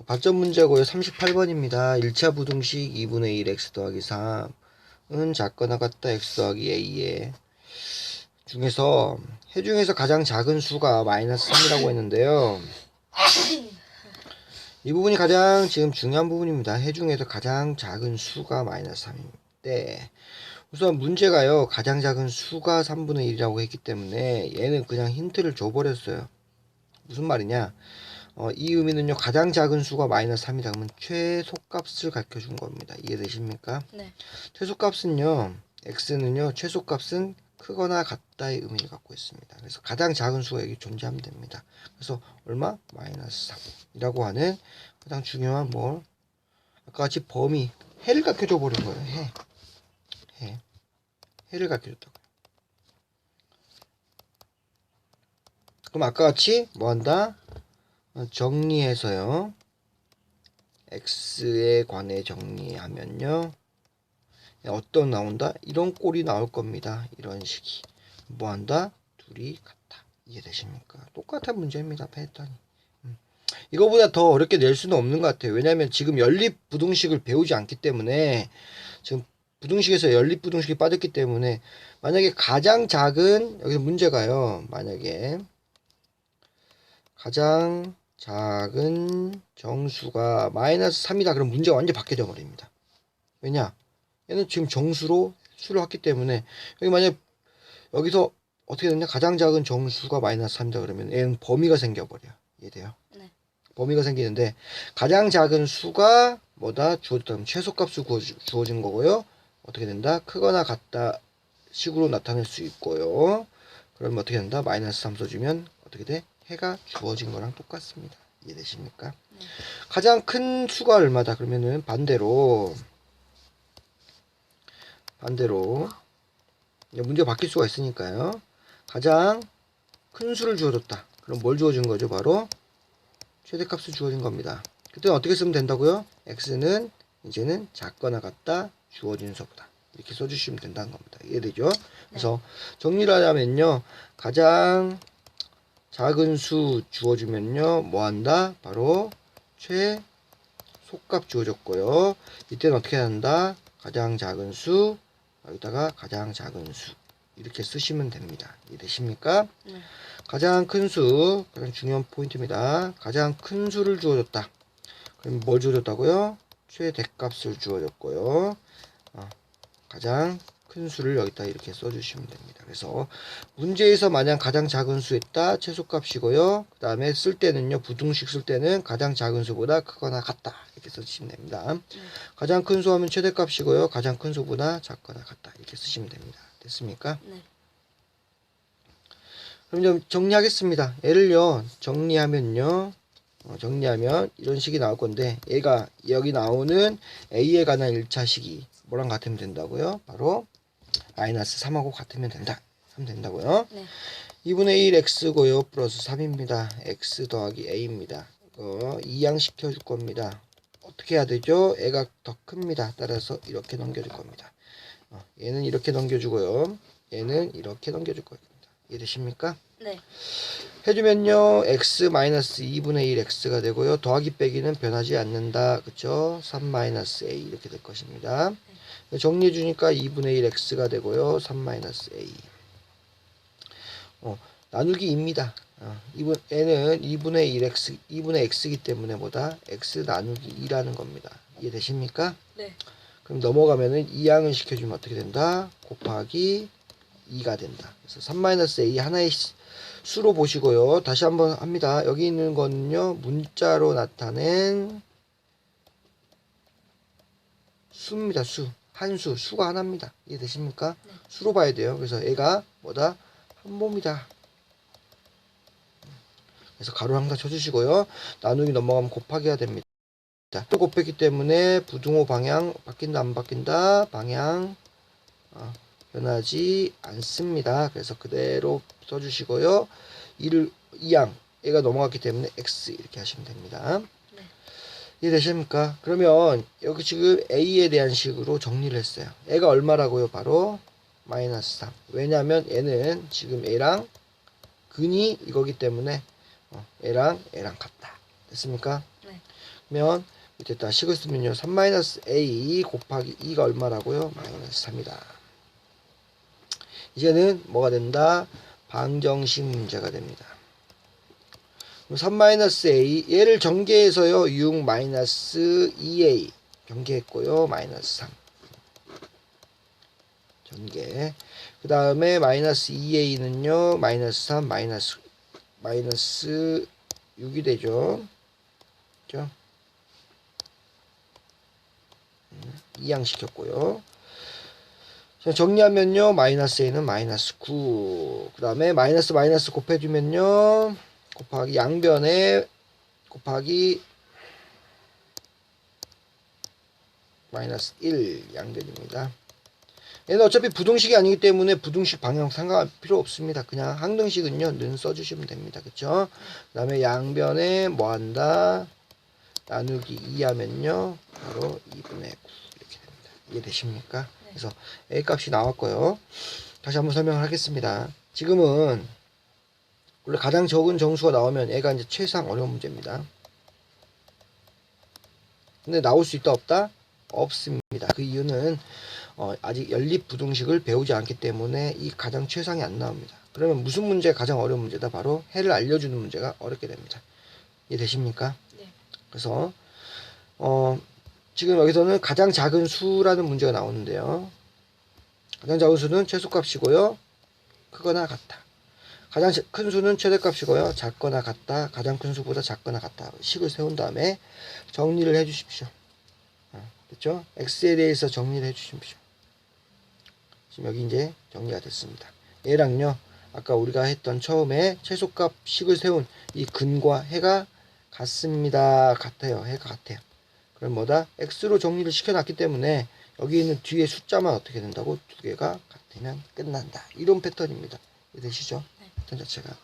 반점 문제고요. 38번입니다. 1차 부등식 2분의 1 x 더하기 3은 작거나 같다 x 더하기 a에 중에서 해 중에서 가장 작은 수가 마이너스 3이라고 했는데요. 이 부분이 가장 지금 중요한 부분입니다. 해 중에서 가장 작은 수가 마이너스 3인데 우선 문제가요. 가장 작은 수가 3분의 1이라고 했기 때문에 얘는 그냥 힌트를 줘버렸어요. 무슨 말이냐? 이 의미는요. 가장 작은 수가 마이너스 3이다. 그러면 최소값을 가르쳐준 겁니다. 이해되십니까? 네. 최소값은요. x는요. 최소값은 크거나 같다의 의미를 갖고 있습니다. 그래서 가장 작은 수가 여기 존재하면 됩니다. 그래서 얼마? 마이너스 3이라고 하는 가장 중요한 뭘? 아까 같이 범위 해를 가르쳐줘 버린 거예요. 해를 가르쳐줬다고요. 그럼 아까 같이 뭐 한다? 정리해서요. x에 관해 정리하면요. 어떤 나온다? 이런 꼴이 나올 겁니다. 이런 식이. 뭐 한다? 둘이 같다. 이해되십니까? 똑같은 문제입니다. 패턴이. 이거보다 더 어렵게 낼 수는 없는 것 같아요. 왜냐하면 지금 연립 부등식을 배우지 않기 때문에 지금 부등식에서 연립 부등식이 빠졌기 때문에 만약에 가장 작은 여기서 문제가요. 만약에 가장 작은 정수가 마이너스 3이다. 그럼 문제가 완전 바뀌어 버립니다. 왜냐? 얘는 지금 정수로 수를 했기 때문에 여기 만약 여기서 어떻게 되냐? 가장 작은 정수가 마이너스 3이다 그러면 얘는 범위가 생겨버려. 이해돼요? 네. 범위가 생기는데 가장 작은 수가 뭐다? 주어졌다면 최소값이 주어진 거고요. 어떻게 된다? 크거나 같다 식으로 나타낼 수 있고요. 그러면 어떻게 된다? 마이너스 3 써주면 어떻게 돼? 해가 주어진 거랑 똑같습니다. 이해되십니까? 네. 가장 큰 수가 얼마다? 그러면은 반대로 문제 바뀔 수가 있으니까요. 가장 큰 수를 주어줬다. 그럼 뭘 주어진 거죠? 바로 최대값을 주어진 겁니다. 그때는 어떻게 쓰면 된다고요? x는 이제는 작거나 같다 주어진 수보다 이렇게 써주시면 된다는 겁니다. 이해되죠? 그래서 정리를 하자면요. 가장 작은 수 주어주면요. 뭐 한다? 바로 최소값 주어졌고요. 이때는 어떻게 한다? 가장 작은 수 여기다가 가장 작은 수 이렇게 쓰시면 됩니다. 이해되십니까? 네. 가장 큰 수, 가장 중요한 포인트입니다. 가장 큰 수를 주어줬다. 그럼 뭘 주어줬다고요? 최대값을 주어줬고요. 가장 큰 수를 여기다 이렇게 써주시면 됩니다. 그래서 문제에서 만약 가장 작은 수 있다 최소값이고요. 그 다음에 쓸 때는요. 부등식 쓸 때는 가장 작은 수보다 크거나 같다 이렇게 써주시면 됩니다. 가장 큰 수 하면 최대값이고요. 가장 큰 수보다 작거나 같다 이렇게 쓰시면 됩니다. 됐습니까? 네. 그럼 좀 정리하겠습니다. 얘를요 정리하면 이런 식이 나올 건데 얘가 여기 나오는 a에 관한 1차 식이 뭐랑 같으면 된다고요? 바로 마이너스 3하고 같으면 된다. 하면 된다고요. 네. 2분의 1 x고요. 플러스 3입니다. x 더하기 a입니다. 이거 이항시켜 줄 겁니다. 어떻게 해야 되죠? 애가 더 큽니다. 따라서 이렇게 넘겨줄 겁니다. 얘는 이렇게 넘겨주고요. 얘는 이렇게 넘겨줄 겁니다. 이해되십니까? 네. 해주면요 x-2분의 1 x가 되고요. 더하기 빼기는 변하지 않는다. 그쵸? 3-a 이렇게 될 것입니다. 정리해 주니까 2분의 1 x가 되고요. 3-a 나누기 2입니다. 얘는 2분의 1 x 2분의 x이기 때문에 뭐다? x 나누기 2라는 겁니다. 이해되십니까? 네. 그럼 넘어가면은 2항을 시켜주면 어떻게 된다? 곱하기 2가 된다. 그래서 3-a 하나의 수로 보시고요. 다시 한번 합니다. 여기 있는 거는요. 문자로 나타낸 수입니다. 수. 한수. 수가 하나입니다. 이해되십니까? 네. 수로 봐야 돼요. 그래서 얘가 뭐다? 한몸이다. 그래서 가로 항상 쳐주시고요. 나누기 넘어가면 곱하기 해야 됩니다. 또 곱했기 때문에 부등호 방향 바뀐다 안 바뀐다? 방향 변하지 않습니다. 그래서 그대로 써주시고요. 2항 얘가 넘어갔기 때문에 x 이렇게 하시면 됩니다. 네. 이해되십니까? 그러면 여기 지금 a에 대한 식으로 정리를 했어요. 얘가 얼마라고요? 바로 마이너스 3. 왜냐하면 얘는 지금 얘랑 근이 이거기 때문에 얘랑 같다. 됐습니까? 네. 면 밑에다 식을 쓰면요. 3-a 곱하기 2가 얼마라고요? -3이다. 이제는 뭐가 된다? 방정식 문제가 됩니다. 3-a 얘를 전개해서요. 6-2a 전개했고요. -3 전개. 그 다음에 -2a는요. -3 -6이 되죠. 그죠? 이항시켰고요. 정리하면요. -a는 -9. 그 다음에 마이너스 곱해주면요. 곱하기 양변에 곱하기 -1 양변입니다. 얘는 어차피 부등식이 아니기 때문에 부등식 방향 상관할 필요 없습니다. 그냥 항등식은요. 는 써주시면 됩니다. 그쵸? 그 다음에 양변에 뭐한다? 나누기 2 하면요. 바로 2분의 9 이렇게 됩니다. 이해되십니까? 네. 그래서 A 값이 나왔고요. 다시 한번 설명을 하겠습니다. 지금은 원래 가장 적은 정수가 나오면 애가 이제 최상 어려운 문제입니다. 근데 나올 수 있다 없다? 없습니다. 그 이유는 아직 연립부등식을 배우지 않기 때문에 이 가장 최상이 안 나옵니다. 그러면 무슨 문제가 가장 어려운 문제다? 바로 해를 알려주는 문제가 어렵게 됩니다. 이해되십니까? 네. 그래서 지금 여기서는 가장 작은 수라는 문제가 나오는데요. 가장 작은 수는 최소값이고요. 크거나 같다. 가장 큰 수는 최대값이고요. 작거나 같다. 가장 큰 수보다 작거나 같다. 식을 세운 다음에 정리를 해 주십시오. 됐죠? x에 대해서 정리를 해 주십시오. 지금 여기 이제 정리가 됐습니다. 얘랑요. 아까 우리가 했던 처음에 최소값 식을 세운 이 근과 해가 같습니다. 같아요. 해가 같아요. 그럼 뭐다? x로 정리를 시켜놨기 때문에 여기 있는 뒤에 숫자만 어떻게 된다고? 두 개가 같으면 끝난다. 이런 패턴입니다. 이해되시죠? 네. 패턴 자체가.